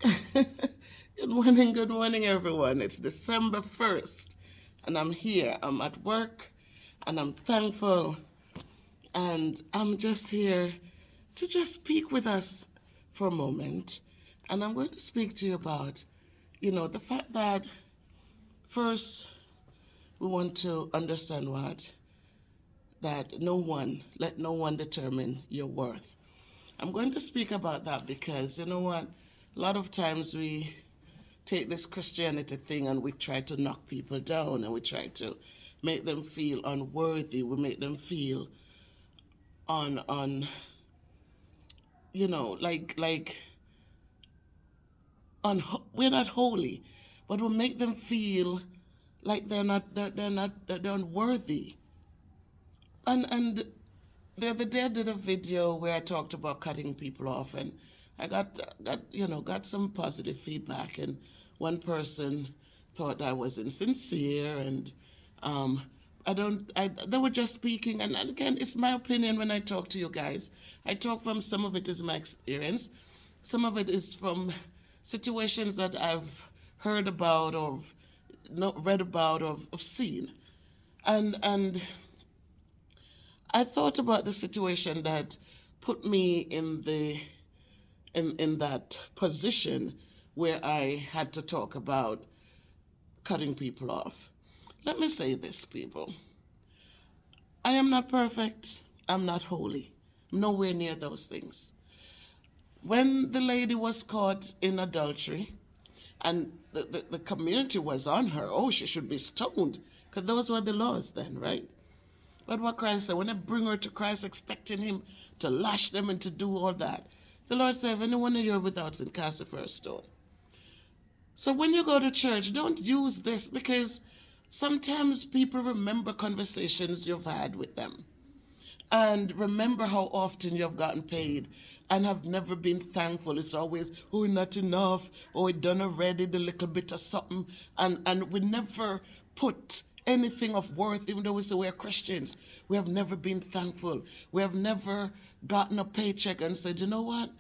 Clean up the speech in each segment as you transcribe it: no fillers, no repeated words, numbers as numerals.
Good morning, everyone. It's December 1st, and I'm here. I'm at work, and I'm thankful, and I'm just here to just speak with us for a moment. And I'm going to speak to you about, the fact that first we want to understand that let no one determine your worth. I'm going to speak about that because, you know what, a lot of times we take this Christianity thing and we try to knock people down and we try to make them feel unworthy. We make them feel on like we're not holy, but we make them feel like they're unworthy. And the other day I did a video where I talked about cutting people off, and I got some positive feedback, and one person thought I was insincere, and they were just speaking, and again, it's my opinion when I talk to you guys. I talk from, some of it is my experience, some of it is from situations that I've heard about or not read about or seen, and I thought about the situation that put me in that position where I had to talk about cutting people off. Let me say this, people. I am not perfect. I'm not holy. Nowhere near those things. When the lady was caught in adultery and the community was on her, oh, she should be stoned, because those were the laws then, right? But what Christ said, when I bring her to Christ expecting him to lash them and to do all that, the Lord said, if anyone of you are without sin, cast the first stone. So when you go to church, don't use this, because sometimes people remember conversations you've had with them and remember how often you've gotten paid and have never been thankful. It's always, oh, not enough, oh, we done already, the little bit of something, and we never put anything of worth, even though we say we're Christians. We have never been thankful. We have never gotten a paycheck and said, you know what?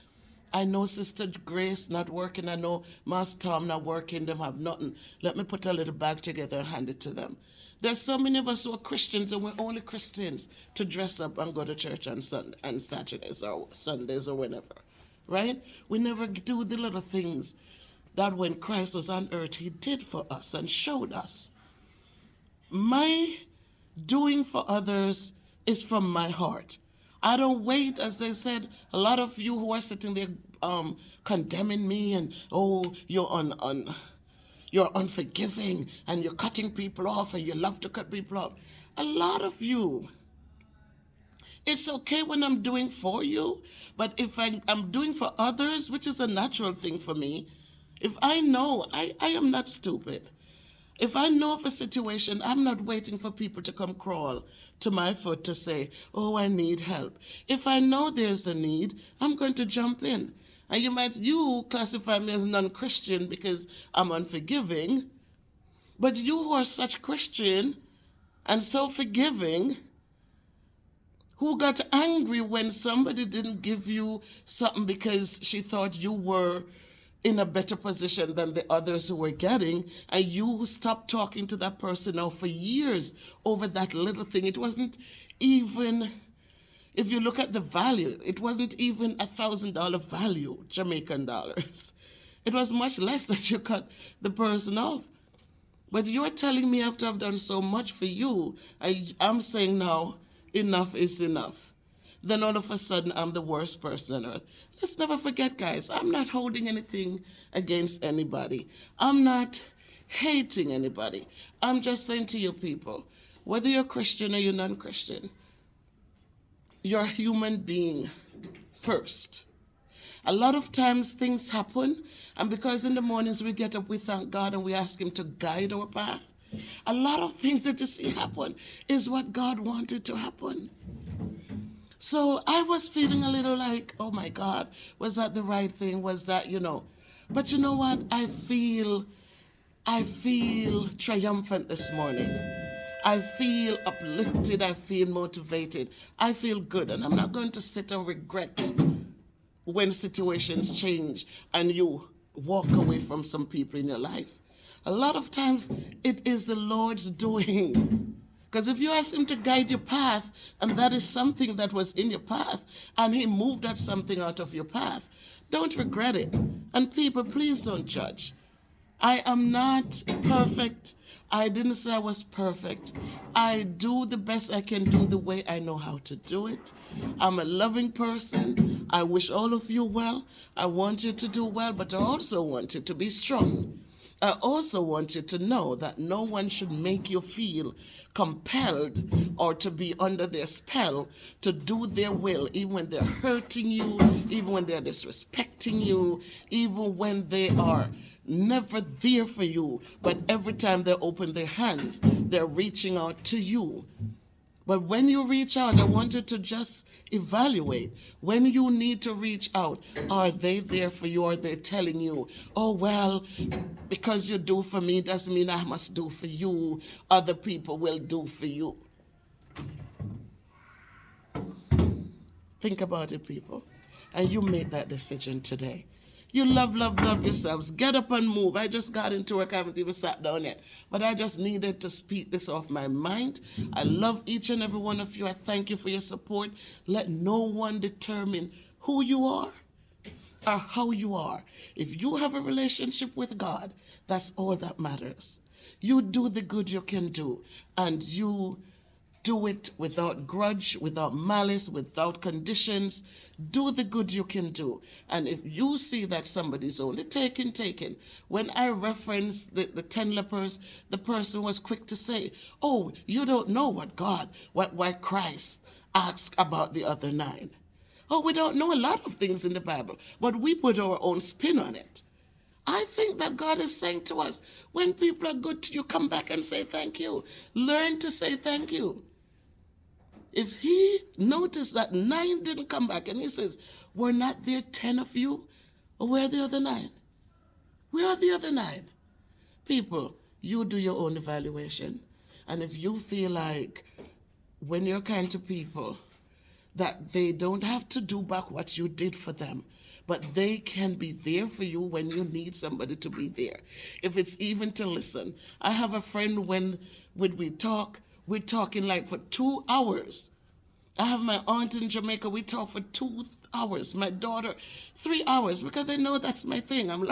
I know Sister Grace not working. I know Master Tom not working. Them have nothing. Let me put a little bag together and hand it to them. There's so many of us who are Christians, and we're only Christians to dress up and go to church on Saturdays or Sundays or whenever, right? We never do the little things that when Christ was on earth, he did for us and showed us. My doing for others is from my heart. I don't wait, as they said, a lot of you who are sitting there condemning me and, oh, you're unforgiving and you're cutting people off and you love to cut people off. A lot of you, it's okay when I'm doing for you, but if I'm doing for others, which is a natural thing for me, if I know, I am not stupid. If I know of a situation, I'm not waiting for people to come crawl to my foot to say, oh, I need help. If I know there's a need, I'm going to jump in. And you classify me as non-Christian because I'm unforgiving, but you who are such Christian and so forgiving, who got angry when somebody didn't give you something because she thought you were in a better position than the others who were getting, and you stopped talking to that person now for years over that little thing. It wasn't even, if you look at the value, it wasn't even $1,000 value, Jamaican dollars. It was much less that you cut the person off. But you're telling me after I've done so much for you, I'm saying now, enough is enough. Then all of a sudden, I'm the worst person on earth. Let's never forget, guys, I'm not holding anything against anybody. I'm not hating anybody. I'm just saying to you people, whether you're Christian or you're non-Christian, you're a human being first. A lot of times things happen, and because in the mornings we get up, we thank God and we ask him to guide our path. A lot of things that you see happen is what God wanted to happen. So I was feeling a little like, oh my God, was that the right thing? Was that, But you know what? I feel triumphant this morning. I feel uplifted. I feel motivated. I feel good. And I'm not going to sit and regret when situations change and you walk away from some people in your life. A lot of times it is the Lord's doing. Because if you ask him to guide your path, and that is something that was in your path, and he moved that something out of your path, don't regret it. And people, please don't judge. I am not perfect. I didn't say I was perfect. I do the best I can do the way I know how to do it. I'm a loving person. I wish all of you well. I want you to do well, but I also want you to be strong. I also want you to know that no one should make you feel compelled or to be under their spell to do their will, even when they're hurting you, even when they're disrespecting you, even when they are never there for you, but every time they open their hands, they're reaching out to you. But when you reach out, I want you to just evaluate. When you need to reach out, are they there for you? Are they telling you, oh, well, because you do for me doesn't mean I must do for you. Other people will do for you. Think about it, people. And you make that decision today. You love yourselves. Get up and move. I just got into work. I haven't even sat down yet. But I just needed to speak this off my mind. I love each and every one of you. I thank you for your support. Let no one determine who you are or how you are. If you have a relationship with God, that's all that matters. You do the good you can do, and you do it without grudge, without malice, without conditions. Do the good you can do. And if you see that somebody's only taking, when I referenced the 10 lepers, the person was quick to say, oh, you don't know why Christ asked about the other 9. Oh, we don't know a lot of things in the Bible, but we put our own spin on it. I think that God is saying to us, when people are good to you, come back and say thank you. Learn to say thank you. If he noticed that 9 didn't come back and he says, were not there 10 of you? Or where are the other 9? Where are the other 9? People, you do your own evaluation. And if you feel like when you're kind to people, that they don't have to do back what you did for them, but they can be there for you when you need somebody to be there. If it's even to listen. I have a friend when we talk, we're talking like for 2 hours. I have my aunt in Jamaica. We talk for 2 hours. My daughter, 3 hours, because they know that's my thing. I'm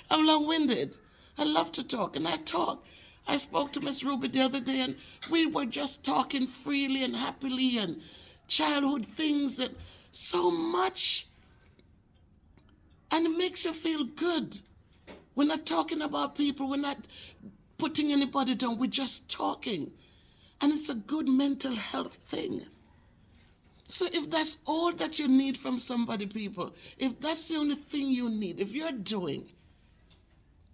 long-winded. I love to talk, and I talk. I spoke to Miss Ruby the other day, and we were just talking freely and happily and childhood things and so much. And it makes you feel good. We're not talking about people. We're not putting anybody down. We're just talking. And it's a good mental health thing. So if that's all that you need from somebody, people, if that's the only thing you need, if you're doing,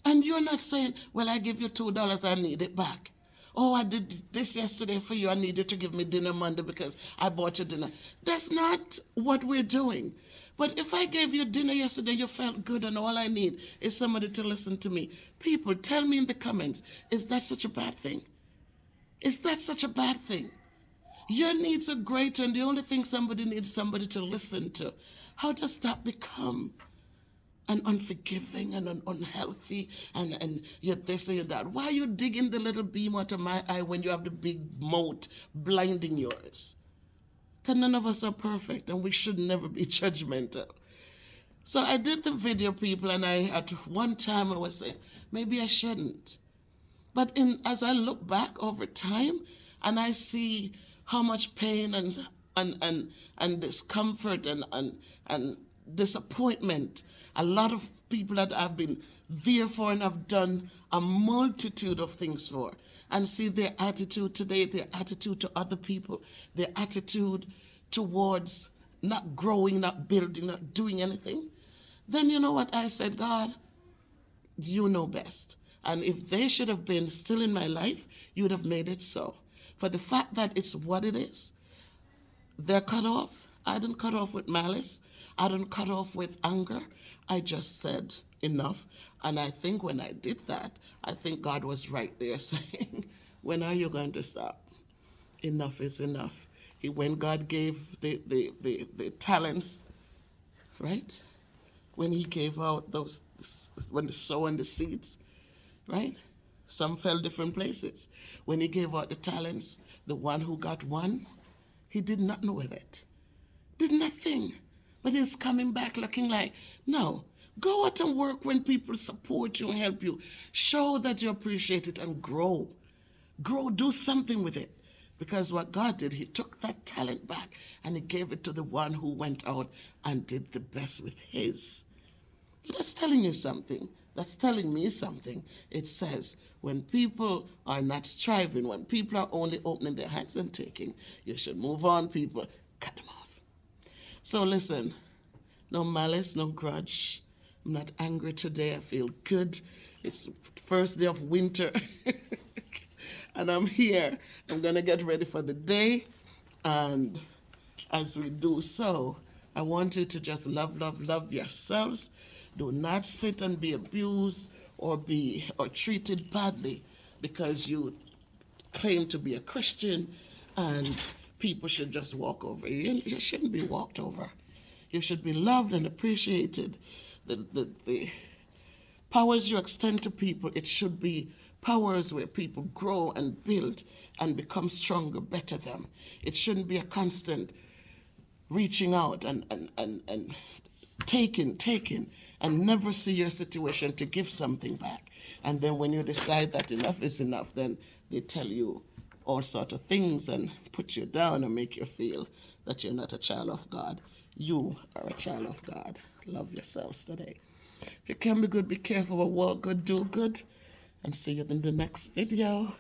and you're not saying, well, I give you $2, I need it back. Oh, I did this yesterday for you. I need you to give me dinner Monday because I bought you dinner. That's not what we're doing. But if I gave you dinner yesterday, you felt good, and all I need is somebody to listen to me. People, tell me in the comments, is that such a bad thing? Is that such a bad thing? Your needs are greater, and the only thing somebody needs is somebody to listen to. How does that become an unforgiving and an unhealthy and you're this and you're that? Why are you digging the little beam out of my eye when you have the big mote blinding yours? Because none of us are perfect, and we should never be judgmental. So I did the video, people, and at one time I was saying, maybe I shouldn't. But as I look back over time, and I see how much pain and discomfort and disappointment a lot of people that I've been there for and have done a multitude of things for, and see their attitude today, their attitude to other people, their attitude towards not growing, not building, not doing anything, then you know what I said, God, you know best. And if they should have been still in my life, you would have made it so. For the fact that it's what it is, they're cut off. I didn't cut off with malice. I didn't cut off with anger. I just said enough. And I think when I did that, I think God was right there saying, when are you going to stop? Enough is enough. When God gave the talents, right? when he gave out those, when the sow and the seeds, right? Some fell different places. When he gave out the talents, the one who got one, he did nothing with it. Did nothing. But he's coming back looking like, no, go out and work when people support you and help you. Show that you appreciate it and grow. Grow, do something with it. Because what God did, he took that talent back and he gave it to the one who went out and did the best with his. That's telling you something. That's telling me something. It says, when people are not striving, when people are only opening their hands and taking, you should move on, people. Cut them off. So listen, no malice, no grudge. I'm not angry today. I feel good. It's the first day of winter. And I'm here. I'm going to get ready for the day. And as we do so, I want you to just love, love, love yourselves. Do not sit and be abused or treated badly because you claim to be a Christian and people should just walk over you. You shouldn't be walked over. You should be loved and appreciated. The powers you extend to people, it should be powers where people grow and build and become stronger, better them. It shouldn't be a constant reaching out and taking and never see your situation to give something back. And then when you decide that enough is enough, then they tell you all sorts of things and put you down and make you feel that you're not a child of God. You are a child of God. Love yourselves today. If you can be good, be careful, but walk good, do good. And see you in the next video.